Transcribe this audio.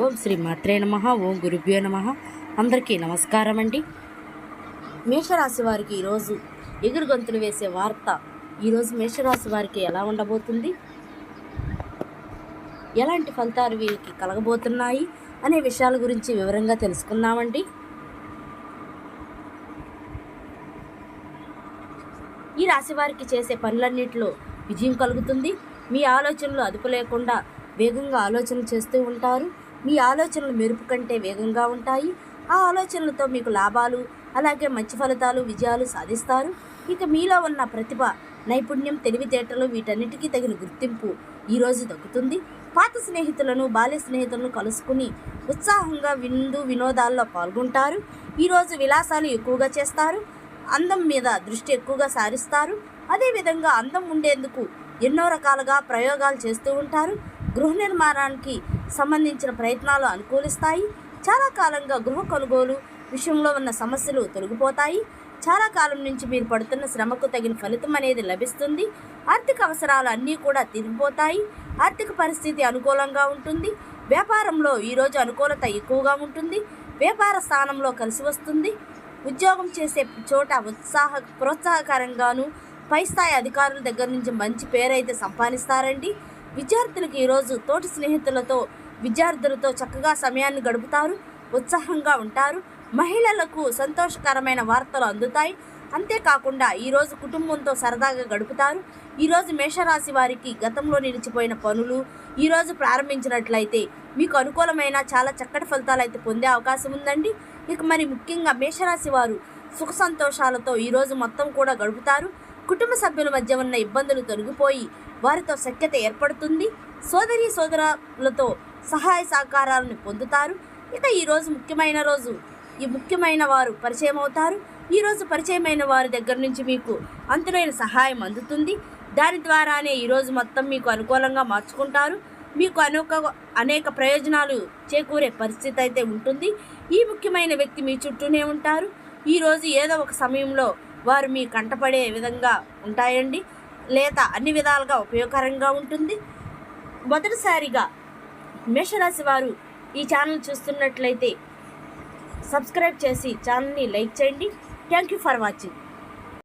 ఓం శ్రీ మాత్రే నమః. ఓం గురుభ్యో నమః. అందరికీ నమస్కారం అండి. మేషరాశి వారికి ఈరోజు ఎగురు గొంతులు వేసే వార్త. ఈరోజు మేషరాశి వారికి ఎలా ఉండబోతుంది, ఎలాంటి ఫలితాలు వీరికి కలగబోతున్నాయి అనే విషయాల గురించి వివరంగా తెలుసుకుందామండి. ఈ రాశి వారికి చేసే పనులన్నింటిలో విజయం కలుగుతుంది. మీ ఆలోచనలు అదుపు లేకుండా వేగంగా ఆలోచనలు చేస్తూ ఉంటారు. మీ ఆలోచనలు మెరుపు కంటే వేగంగా ఉంటాయి. ఆ ఆలోచనలతో మీకు లాభాలు, అలాగే మంచి ఫలితాలు, విజయాలు సాధిస్తారు. ఇక మీలో ఉన్న ప్రతిభ, నైపుణ్యం, తెలివితేటలు వీటన్నిటికీ తగిన గుర్తింపు ఈరోజు దక్కుతుంది. పాత స్నేహితులను, బాల్య స్నేహితులను కలుసుకుని ఉత్సాహంగా వినోదాల్లో పాల్గొంటారు. ఈరోజు విలాసాలు ఎక్కువగా చేస్తారు. అందం మీద దృష్టి ఎక్కువగా సారిస్తారు. అదేవిధంగా అందం ఉండేందుకు ఎన్నో రకాలుగా ప్రయోగాలు చేస్తూ ఉంటారు. గృహ నిర్మాణానికి సంబంధించిన ప్రయత్నాలు అనుకూలిస్తాయి. చాలా కాలంగా గృహ కొనుగోలు విషయంలో ఉన్న సమస్యలు తొలగిపోతాయి. చాలా కాలం నుంచి మీరు పడుతున్న శ్రమకు తగిన ఫలితం అనేది లభిస్తుంది. ఆర్థిక అవసరాలు అన్నీ కూడా తిరిగిపోతాయి. ఆర్థిక పరిస్థితి అనుకూలంగా ఉంటుంది. వ్యాపారంలో ఈరోజు అనుకూలత ఎక్కువగా ఉంటుంది. వ్యాపార స్థానంలో కలిసి వస్తుంది. ఉద్యోగం చేసే చోట ప్రోత్సాహకరంగాను పై స్థాయి అధికారుల దగ్గర నుంచి మంచి పేరైతే సంపాదిస్తారండి. విద్యార్థులకు ఈరోజు తోటి స్నేహితులతో, విద్యార్థులతో చక్కగా సమయాన్ని గడుపుతారు. ఉత్సాహంగా ఉంటారు. మహిళలకు సంతోషకరమైన వార్తలు అందుతాయి. అంతేకాకుండా ఈరోజు కుటుంబంతో సరదాగా గడుపుతారు. ఈరోజు మేషరాశి వారికి గతంలో నిలిచిపోయిన పనులు ఈరోజు ప్రారంభించినట్లయితే మీకు అనుకూలమైన చాలా చక్కటి ఫలితాలు అయితే పొందే అవకాశం ఉందండి. ఇక మరి ముఖ్యంగా మేషరాశి వారు సుఖ సంతోషాలతో ఈరోజు మొత్తం కూడా గడుపుతారు. కుటుంబ సభ్యుల మధ్య ఉన్న ఇబ్బందులు తొలగిపోయి వారితో సఖ్యత ఏర్పడుతుంది. సోదరీ సోదరులతో సహాయ సహకారాలను పొందుతారు. ఇక ఈరోజు ముఖ్యమైన రోజు. ఈ ముఖ్యమైన వారు పరిచయం అవుతారు. ఈరోజు పరిచయమైన వారి దగ్గర నుంచి మీకు అంతులేని సహాయం అందుతుంది. దాని ద్వారానే ఈరోజు మొత్తం మీకు అనుకూలంగా మార్చుకుంటారు. మీకు అనేక ప్రయోజనాలు చేకూరే పరిస్థితి అయితే ఉంటుంది. ఈ ముఖ్యమైన వ్యక్తి మీ చుట్టూనే ఉంటారు. ఈరోజు ఏదో ఒక సమయంలో వారు మీ కంటపడే విధంగా ఉంటాయండి, లేదా అన్ని విధాలుగా ఉపయోగకరంగా ఉంటుంది. మొదటిసారిగా మేషరాశి వారు ఈ ఛానల్ చూస్తున్నట్లయితే సబ్స్క్రైబ్ చేసి ఛానల్ని లైక్ చేయండి. Thank you for watching.